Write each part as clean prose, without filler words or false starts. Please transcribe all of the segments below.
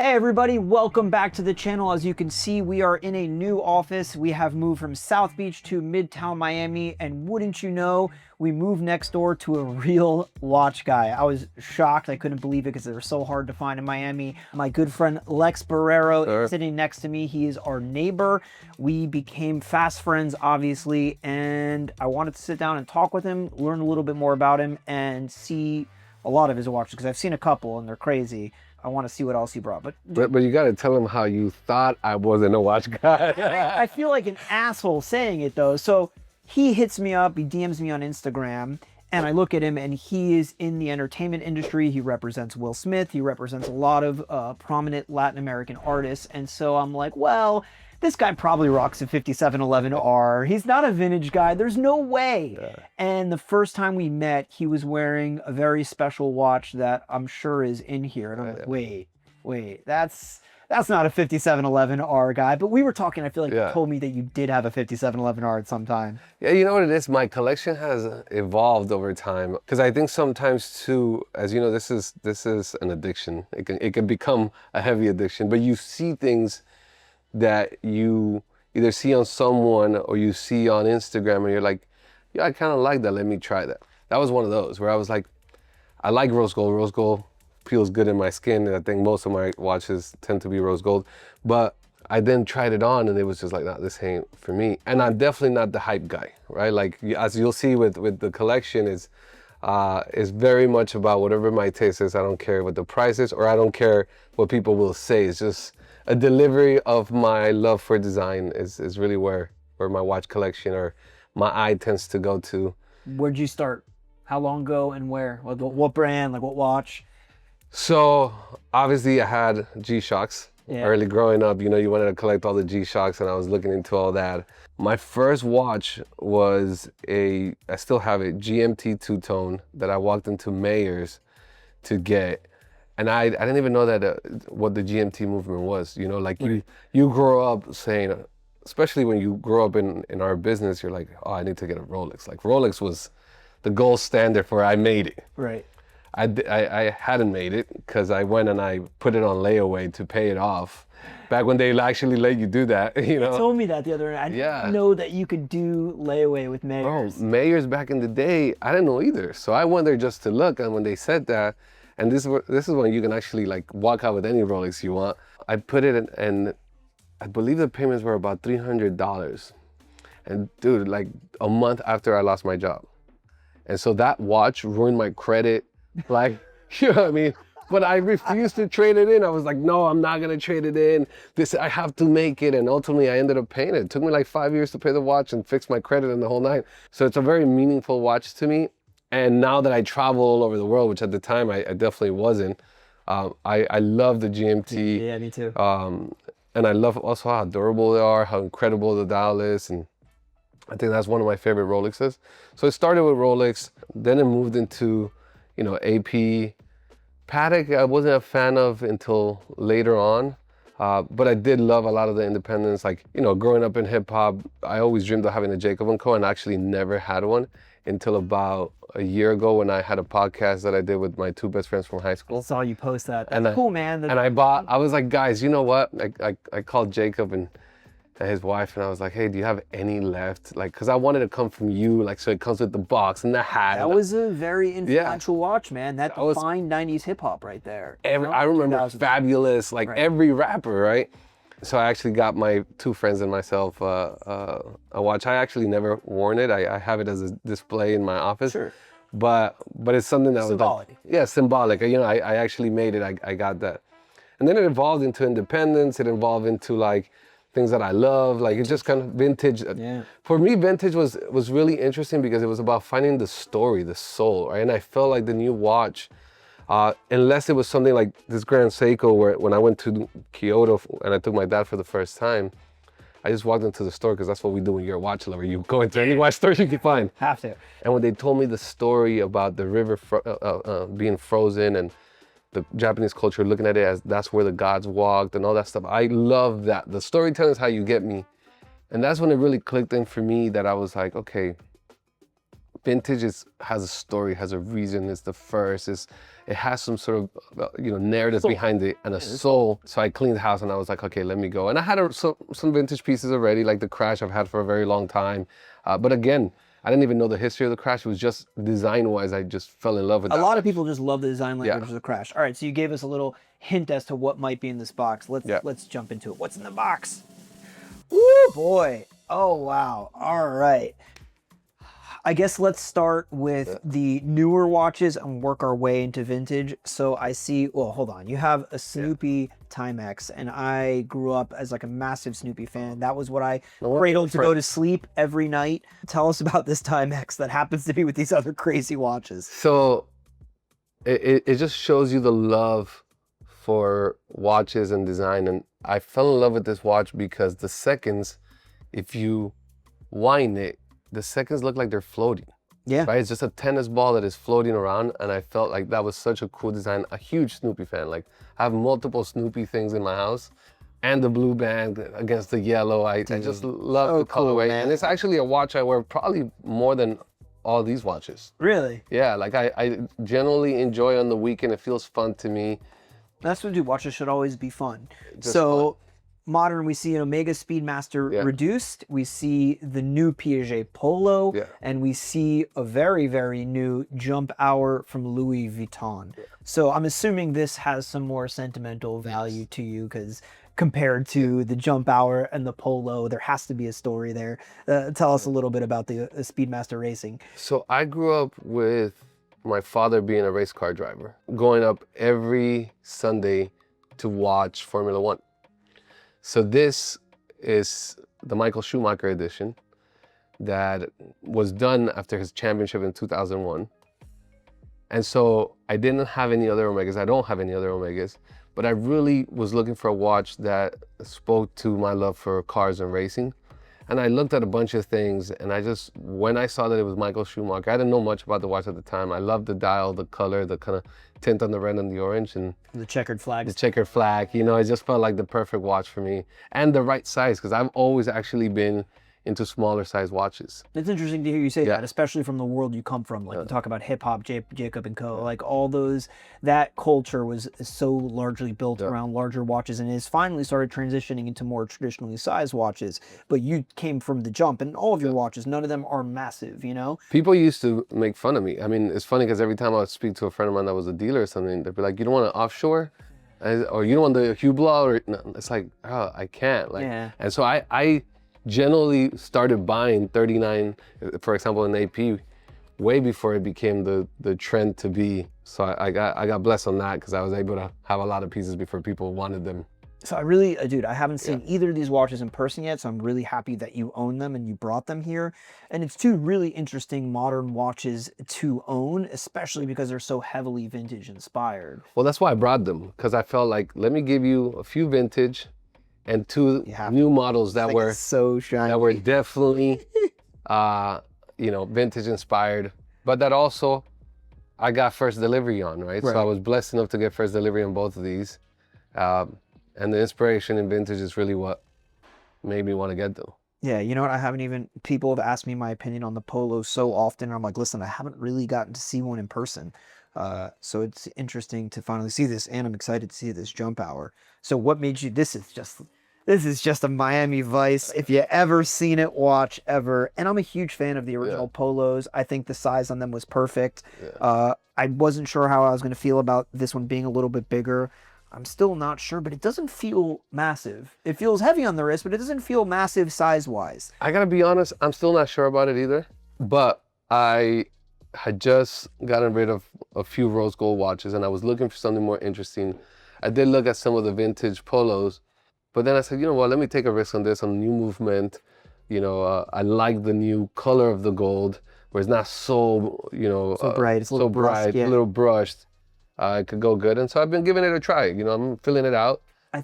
Hey everybody, welcome back to the channel. As you can see, we are in a new office. We have moved from South Beach to Midtown Miami, and wouldn't you know, we moved next door to a real watch guy. I was shocked. I couldn't believe it because they were so hard to find in Miami. My good friend Lex Borrero is sitting next to me. He is our neighbor. We became fast friends, obviously, and I wanted to sit down and talk with him, learn a little bit more about him, and see a lot of his watches because I've seen a couple and they're crazy. I want to see what else he brought. But you got to tell him how you thought I wasn't a watch guy. I feel like an asshole saying it though. So he hits me up, he DMs me on Instagram, and I look at him and he is in the entertainment industry. He represents Will Smith. He represents a lot of prominent Latin American artists. And so I'm like, well, this guy probably rocks a 5711R. He's not a vintage guy. There's no way. Yeah. And the first time we met, he was wearing a very special watch that I'm sure is in here. And I'm like, wait, that's not a 5711R guy. But we were talking, I feel like you told me that you did have a 5711R at some time. Yeah, you know what it is? My collection has evolved over time. Because I think sometimes too, as you know, this is an addiction. It can become a heavy addiction. But you see things that you either see on someone or you see on Instagram and you're like, yeah, I kind of like that, let me try that. That was one of those where I was like, I like rose gold. Rose gold feels good in my skin, and I think most of my watches tend to be rose gold. But I then tried it on and it was just like, nah, this ain't for me. And I'm definitely not the hype guy, right? Like, as you'll see with the collection, is very much about whatever my taste is. I don't care what the price is, or I don't care what people will say. It's just a delivery of my love for design is really where my watch collection or my eye tends to go to. Where'd you start? How long ago and where? What brand, like what watch? So obviously I had G-Shocks. Early growing up, you know, you wanted to collect all the G-Shocks, and I was looking into all that. My first watch was I still have it, GMT two-tone that I walked into Beyer's to get. And I didn't even know that what the GMT movement was. You know, like you grow up saying, especially when you grow up in our business, you're like, oh, I need to get a Rolex. Like Rolex was the gold standard for I made it. Right. I hadn't made it because I went and I put it on layaway to pay it off. Back when they actually let you do that, you know. You told me that the other night. I didn't know that you could do layaway with Beyers. Oh, Beyers back in the day, I didn't know either. So I went there just to look, and when they said that, and this is when you can actually like walk out with any Rolex you want. I put it in, and I believe the payments were about $300. And dude, like a month after I lost my job. And so that watch ruined my credit. Like, you know what I mean? But I refused to trade it in. I was like, no, I'm not gonna trade it in. I have to make it. And ultimately I ended up paying it. It took me like 5 years to pay the watch and fix my credit and the whole nine. So it's a very meaningful watch to me. And now that I travel all over the world, which at the time I definitely wasn't, I love the GMT. Yeah, me too. And I love also how durable they are, how incredible the dial is. And I think that's one of my favorite Rolexes. So it started with Rolex, then it moved into, you know, AP. Patek I wasn't a fan of until later on. But I did love a lot of the independents. Like, you know, growing up in hip hop, I always dreamed of having a Jacob & Co. and actually never had one until about a year ago when I had a podcast that I did with my two best friends from high school. I saw you post that. That's cool, man. And I was like, guys, you know what? I called Jacob and his wife, and I was like, hey, do you have any left? Like, cause I wanted to come from you, like, so it comes with the box and the hat. That was a very influential watch, man. That defined 90s hip hop right there. I remember Fabulous, like every rapper, right? So I actually got my two friends and myself a watch. I actually never worn it. I have it as a display in my office. Sure. But it's something that symbolic. Was like, yeah, symbolic. You know, I actually made it. I got that. And then it evolved into independence. It evolved into like things that I love. Like it's just kind of vintage. Yeah. For me, vintage was really interesting because it was about finding the story, the soul, right? And I felt like the new watch, unless it was something like this Grand Seiko, where when I went to Kyoto and I took my dad for the first time, I just walked into the store because that's what we do when you're a watch lover. You go into any watch store you can find. Have to. And when they told me the story about the river being frozen and the Japanese culture looking at it as that's where the gods walked and all that stuff, I love that. The storytelling is how you get me. And that's when it really clicked in for me that I was like, okay, vintage has a story, has a reason. It's the first. It has some sort of narrative behind it and a soul. So I cleaned the house and I was like, okay, let me go. And I had some vintage pieces already, like the Crash I've had for a very long time. But again, I didn't even know the history of the Crash. It was just design-wise, I just fell in love with it. A lot of people just love the design language of the Crash. All right, so you gave us a little hint as to what might be in this box. Let's jump into it. What's in the box? Ooh, boy. Oh, wow. All right. I guess let's start with the newer watches and work our way into vintage. So I see, well, hold on. You have a Snoopy Timex, and I grew up as like a massive Snoopy fan. That was what I cradled to go to sleep every night. Tell us about this Timex that happens to be with these other crazy watches. So it just shows you the love for watches and design. And I fell in love with this watch because the seconds, if you wind it, the seconds look like they're floating. Yeah. Right? It's just a tennis ball that is floating around. And I felt like that was such a cool design. A huge Snoopy fan. Like, I have multiple Snoopy things in my house. And the blue band against the yellow. I just love the colorway. And it's actually a watch I wear probably more than all these watches. Really? Yeah, like I generally enjoy on the weekend. It feels fun to me. That's what watches should always be fun. Just so modern, we see an Omega Speedmaster reduced. We see the new Piaget Polo, and we see a very, very new Jump Hour from Louis Vuitton. So I'm assuming this has some more sentimental value to you, because compared to the Jump Hour and the Polo, there has to be a story there. Tell us a little bit about the Speedmaster racing. So I grew up with my father being a race car driver, going up every Sunday to watch Formula One. So this is the Michael Schumacher edition that was done after his championship in 2001. And so I didn't have any other Omegas. I don't have any other Omegas, but I really was looking for a watch that spoke to my love for cars and racing. And I looked at a bunch of things, and when I saw that it was Michael Schumacher, I didn't know much about the watch at the time. I loved the dial, the color, the kind of tint on the red and the orange, and the checkered flag. The checkered flag, it just felt like the perfect watch for me. And the right size, because I've always actually been into smaller size watches. It's interesting to hear you say that, especially from the world you come from. Like you talk about hip hop, Jacob and Co. Like all those, that culture was so largely built around larger watches, and has finally started transitioning into more traditionally sized watches. But you came from the jump, and all of your watches, none of them are massive, People used to make fun of me. I mean, it's funny because every time I would speak to a friend of mine that was a dealer or something, they'd be like, "You don't want an offshore? Or you don't want the Hublot?" Or no. It's like, oh, I can't. And so I generally started buying 39, for example, in AP, way before it became the trend to be. So I got blessed on that, because I was able to have a lot of pieces before people wanted them. So I really, dude, I haven't seen either of these watches in person yet, so I'm really happy that you own them and you brought them here. And it's two really interesting modern watches to own, especially because they're so heavily vintage inspired. Well, that's why I brought them, because I felt like, let me give you a few vintage and two new models that were so shiny, that were definitely vintage inspired, but that also I got first delivery on, right? So I was blessed enough to get first delivery on both of these, and the inspiration in vintage is really what made me want to get them. Yeah, you know what? People have asked me my opinion on the Polo so often. I'm like, listen, I haven't really gotten to see one in person. So it's interesting to finally see this, and I'm excited to see this Jump Hour. So what made you, this is just a Miami Vice. If you ever seen it, watch ever. And I'm a huge fan of the original Polos. I think the size on them was perfect. I wasn't sure how I was going to feel about this one being a little bit bigger. I'm still not sure, but it doesn't feel massive. It feels heavy on the wrist, but it doesn't feel massive size-wise. I gotta be honest, I'm still not sure about it either, but I had just gotten rid of a few rose gold watches, and I was looking for something more interesting. I did look at some of the vintage Polos, but then I said, you know what, let me take a risk on this, on the new movement. I like the new color of the gold, where it's not so, so bright, it's a little bright, a little brushed. It could go good, and so I've been giving it a try. I'm filling it out. I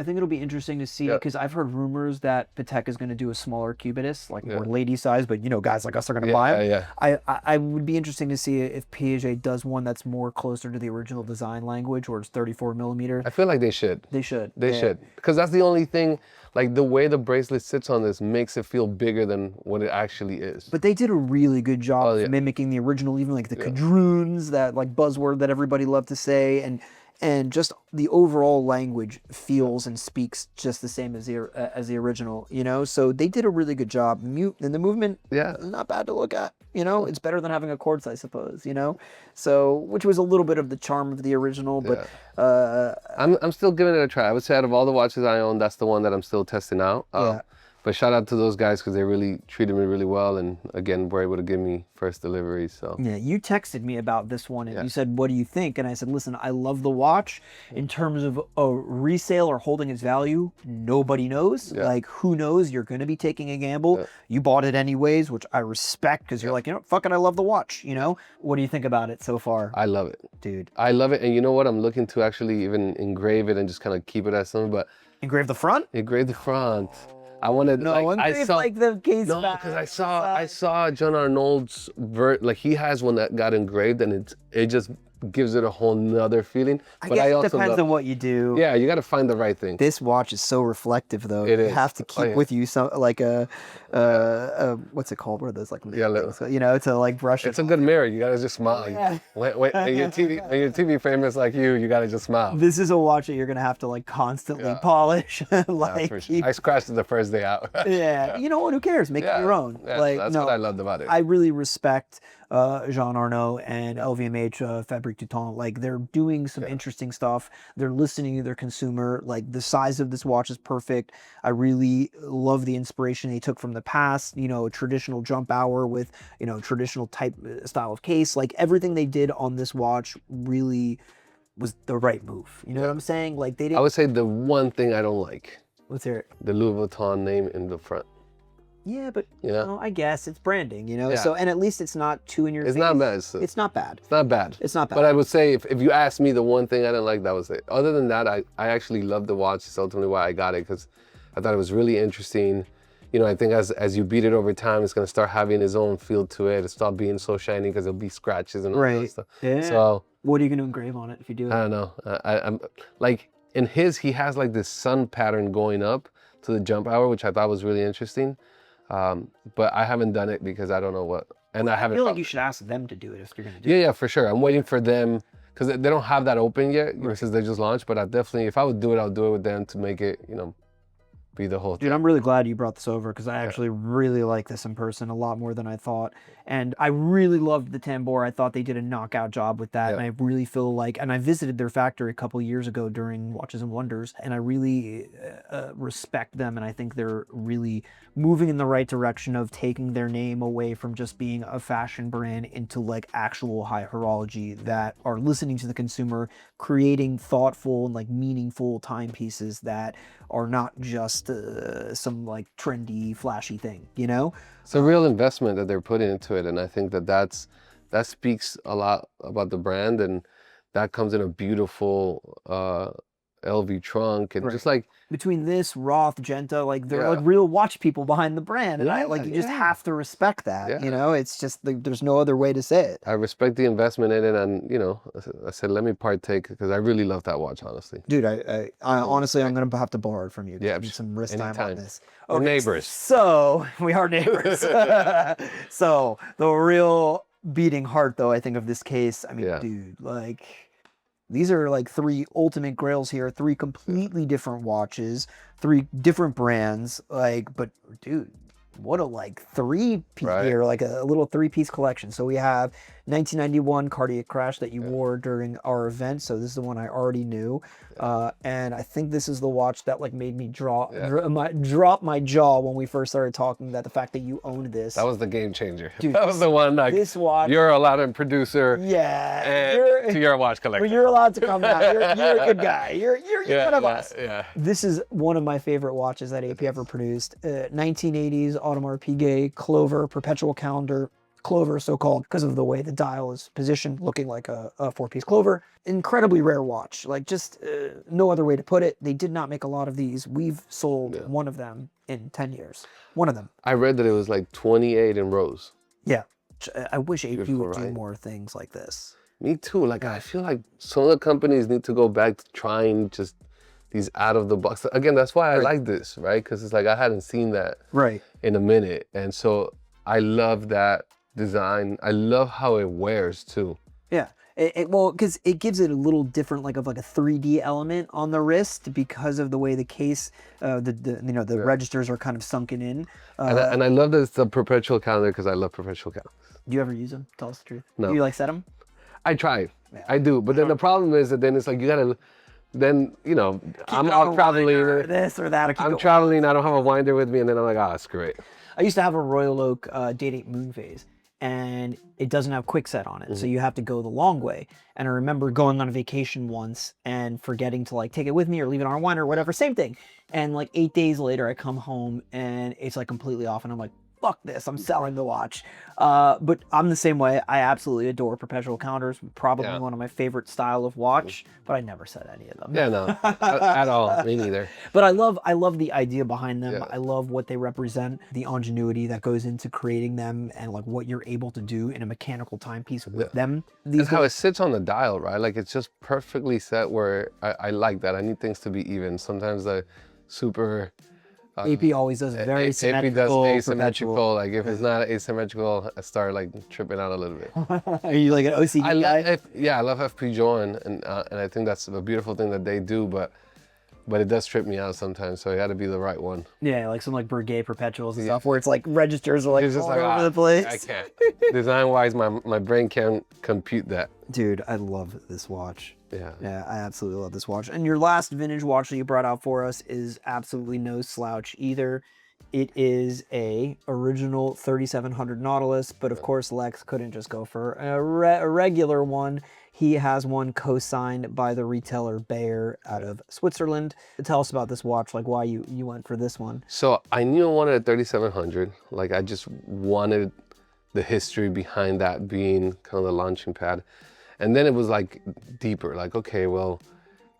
think it'll be interesting to see Yeah. because I've heard rumors that Patek is going to do a smaller Cubitus, like more lady size, but guys like us are going to buy them. Yeah. I would be interesting to see if Piaget does one that's more closer to the original design language, where it's 34 millimeter. I feel like they should. They should. They should. Because that's the only thing, like the way the bracelet sits on this makes it feel bigger than what it actually is. But they did a really good job of mimicking the original, even like the quadroons, that like buzzword that everybody loved to say, and just the overall language feels and speaks just the same as the original, So they did a really good job. And the movement, not bad to look at, It's better than having a quartz, I suppose, So, which was a little bit of the charm of the original, but I'm still giving it a try. I would say out of all the watches I own, that's the one that I'm still testing out. But shout out to those guys because they really treated me really well, and again were able to give me first delivery. So yeah, you texted me about this one and you said, "What do you think?" And I said, "Listen, I love the watch. In terms of a resale or holding its value, nobody knows. Like, who knows? You're going to be taking a gamble. You bought it anyways, which I respect because you're like, fuck it, I love the watch. What do you think about it so far?" I love it, dude. I love it, and you know what? I'm looking to actually even engrave it and just kind of keep it as something. But engrave the front. Engrave the front. I wanted like the case back. Because I saw John Arnold's like he has one that got engraved, and it just gives it a whole nother feeling. I guess it depends on what you do. Yeah, you got to find the right thing. This watch is so reflective, though. It you is. have to keep with you some like what's it called? Where are those like to like brush it. It's a good mirror. You gotta just smile. Wait, and your TV famous like you gotta just smile. This is a watch that you're gonna have to like constantly polish. Sure. I scratched it the first day out. You know what? Who cares? Make it your own. Like that's what I loved about it. I really respect Jean Arnaud and LVMH Fabrique du Temps. Like, they're doing some interesting stuff. They're listening to their consumer. Like, the size of this watch is perfect. I really love the inspiration they took from the past, a traditional jump hour with, traditional type style of case. Like, everything they did on this watch really was the right move. You know what I'm saying? Like, they didn't... I would say the one thing I don't like. Let's hear it. The Louis Vuitton name in the front. Yeah, but I guess it's branding, Yeah. So, and at least it's not too in your face. It's not bad. It's not bad. It's not bad. It's not bad. But I would say if you asked me the one thing I didn't like, that was it. Other than that, I actually loved the watch. It's ultimately why I got it, because I thought it was really interesting. I think as you beat it over time, it's going to start having its own feel to it. It'll stop being so shiny because there'll be scratches and all that stuff. Yeah. So what are you going to engrave on it if you do it? I don't know. I'm like, in his, he has like this sun pattern going up to the jump hour, which I thought was really interesting. But I haven't done it because I don't know what, and I haven't. I feel like you should ask them to do it if you're going to do it. Yeah, for sure. I'm waiting for them because they don't have that open yet because they just launched. But I definitely, if I would do it, I'll do it with them to make it, be the whole thing. Dude, I'm really glad you brought this over because I actually really like this in person a lot more than I thought. And I really loved the tambour. I thought they did a knockout job with that. And I really feel like, and I visited their factory a couple years ago during Watches and Wonders, and I really respect them. And I think they're really moving in the right direction of taking their name away from just being a fashion brand into like actual high horology that are listening to the consumer, creating thoughtful and like meaningful timepieces that are not just some like trendy, flashy thing, It's a real investment that they're putting into it, and I think that speaks a lot about the brand, and that comes in a beautiful LV trunk, and just like between this, Roth, Genta, like they're like real watch people behind the brand, and you just have to respect that. It's just there's no other way to say it. I respect the investment in it, and I said let me partake because I really love that watch, honestly. Dude, I honestly I'm gonna have to borrow it from you. Yeah, need some wrist time on this. We're neighbors. So we are neighbors. So the real beating heart, though, I think of this case. I mean, dude, like. These are like 3 ultimate grails here, 3 completely different watches, 3 different brands. Like, but dude, what a like 3-piece here, like a little 3-piece collection. So we have 1991 Cardiac Crash that you wore during our event. So this is the one I already knew. And I think this is the watch that like made me drop my jaw when we first started talking, that the fact that you owned this. That was the game changer. Dude, that was the one, like, this watch, you're a Latin producer. Yeah. And to your watch collection. Well, you're allowed to come out. You're a good guy. You're one of us. Yeah. This is one of my favorite watches that AP ever produced. 1980s Audemars Piguet Clover perpetual calendar. clover, so-called, because of the way the dial is positioned, looking like a 4-piece clover. Incredibly rare watch, like just no other way to put it. They did not make a lot of these. We've sold one of them in 10 years. One of them. I read that it was like 28 in rows. Yeah. I wish AP Beautiful, would do right? more things like this. Me too. Like, I feel like some of the companies need to go back to trying just these out of the box. Again, that's why I like this, right? Because it's like I hadn't seen that in a minute. And so I love that design. I love how it wears too. Yeah. Well, because it gives it a little different, like a 3D element on the wrist because of the way the case, the registers are kind of sunken in. And I love that it's a perpetual calendar because I love perpetual calendars. Do you ever use them? Tell us the truth. No. Do you like set them? I try. Yeah. I do. But then the problem is that then it's like you gotta, then, you know, I'm out traveling. Or this or that. I'm traveling. I don't have a winder with me. And then I'm like, ah, screw it. I used to have a Royal Oak Date-8 moon phase. And it doesn't have quick set on it. So you have to go the long way. And I remember going on a vacation once and forgetting to like take it with me or leave it on a winder or whatever, same thing. And like 8 days later, I come home and it's like completely off. And I'm like, fuck this, I'm selling the watch. But I'm the same way. I absolutely adore perpetual calendars. Probably one of my favorite style of watch, but I never set any of them. Yeah, no, at all. Me neither. But I love the idea behind them. Yeah. I love what they represent, the ingenuity that goes into creating them, and like what you're able to do in a mechanical timepiece with them. That's how it sits on the dial, right? Like it's just perfectly set where I like that. I need things to be even. Sometimes the super... AP always does very symmetrical. AP does asymmetrical. Like if it's not asymmetrical, I start like tripping out a little bit. Are you like an OCD guy? I love FP Joan, and I think that's a beautiful thing that they do, but it does trip me out sometimes. So it got to be the right one. Yeah, like some like Breguet perpetuals and stuff, where it's like registers are like all over the place. I can't. Design wise, my brain can't compute that. Dude, I love this watch. Yeah. Yeah, I absolutely love this watch. And your last vintage watch that you brought out for us is absolutely no slouch either. It is a original 3700 Nautilus, but of course Lex couldn't just go for a regular one. He has one co-signed by the retailer Beyer out of Switzerland. Tell us about this watch, like why you went for this one. So I knew I wanted a 3700. Like I just wanted the history behind that being kind of the launching pad. And then it was like deeper, like, okay, well,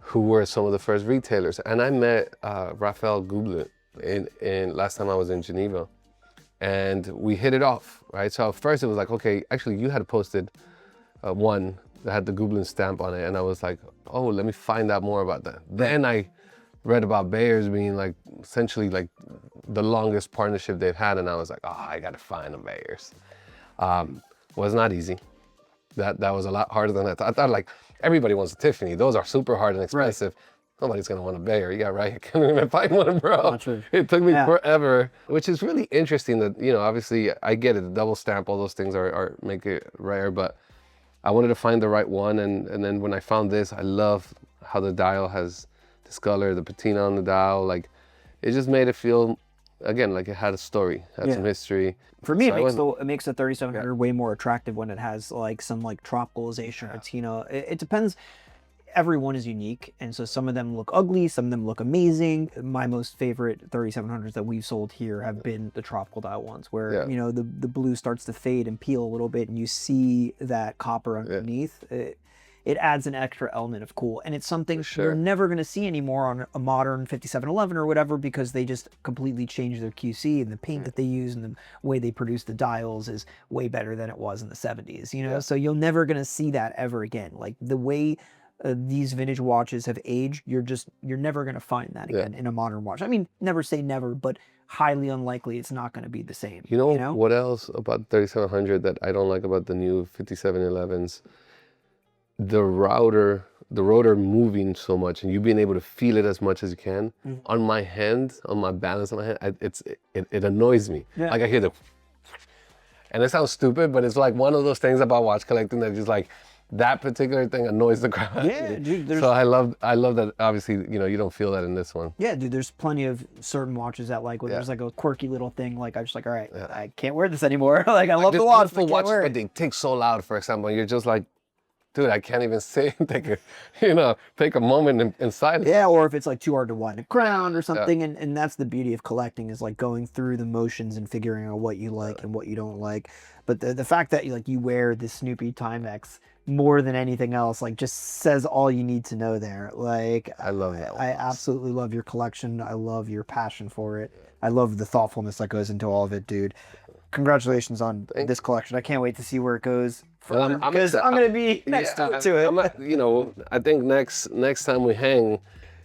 who were some of the first retailers? And I met Raphael Gublet in last time I was in Geneva, and we hit it off, right? So at first it was like, okay, actually you had posted one that had the Gublet stamp on it, and I was like, oh, let me find out more about that. Then I read about Beyer's being like, essentially like the longest partnership they've had, and I was like, oh, I gotta find a Beyer's. Was not easy. That was a lot harder than I thought. I thought like everybody wants a Tiffany. Those are super hard and expensive. Right. Nobody's gonna want a Beyer. Yeah, right. I can't even find one, bro. It took me forever, which is really interesting. That obviously I get it. The double stamp, all those things are make it rare, but I wanted to find the right one. And then when I found this, I love how the dial has this color, the patina on the dial. Like it just made it feel, again, like it had a story, had some history. For me, so it makes the 3700 way more attractive when it has like some like tropicalization patina. It depends. Everyone is unique, and so some of them look ugly, some of them look amazing. My most favorite 3700s that we've sold here have been the tropical dial ones, where the blue starts to fade and peel a little bit, and you see that copper underneath. It adds an extra element of cool, and it's something you're never going to see anymore on a modern 5711 or whatever, because they just completely changed their QC, and the paint that they use and the way they produce the dials is way better than it was in the 70s, so you're never going to see that ever again. Like the way these vintage watches have aged, you're never going to find that again in a modern watch. I mean, never say never, but highly unlikely it's not going to be the same. You know what else about 3700 that I don't like about the new 5711s? The rotor moving so much, and you being able to feel it as much as you can on my hand, on my balance on my hand. It annoys me. Like I hear the, and it sounds stupid, but it's like one of those things about watch collecting that just like that particular thing annoys the crap out of me. Yeah, dude. So I love that. Obviously, you don't feel that in this one. Yeah, dude. There's plenty of certain watches that like when there's like a quirky little thing. Like I'm just like, all right, I can't wear this anymore. Like I love the watch, but they take so loud. For example, you're just like, dude, I can't even say, take a moment in silence. Yeah, or if it's like too hard to wind a crown or something, and that's the beauty of collecting, is like going through the motions and figuring out what you like and what you don't like. But the fact that you wear this Snoopy Timex more than anything else, like, just says all you need to know there. Like, I love that. I absolutely love your collection. I love your passion for it. I love the thoughtfulness that goes into all of it, dude. Congratulations on this collection. I can't wait to see where it goes. Because I'm going to be next to it. I think next time we hang,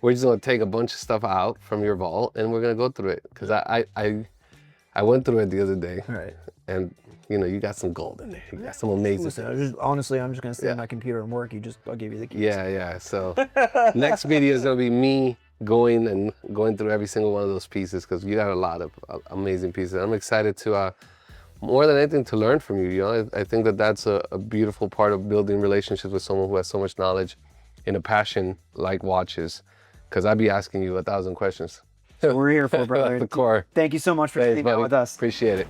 we're just gonna take a bunch of stuff out from your vault and we're gonna go through it. Because I went through it the other day. Right. And you got some gold in there. You got some amazing. Listen, honestly, I'm just gonna sit on my computer and work. I'll give you the keys. Yeah. So next video is gonna be me going through every single one of those pieces, because you got a lot of amazing pieces. I'm excited to more than anything to learn from you. I think that's a beautiful part of building relationships with someone who has so much knowledge and a passion like watches, because I'd be asking you 1,000 questions. So we're here for, brother. The core. Thank you so much for sitting down with us. Appreciate it.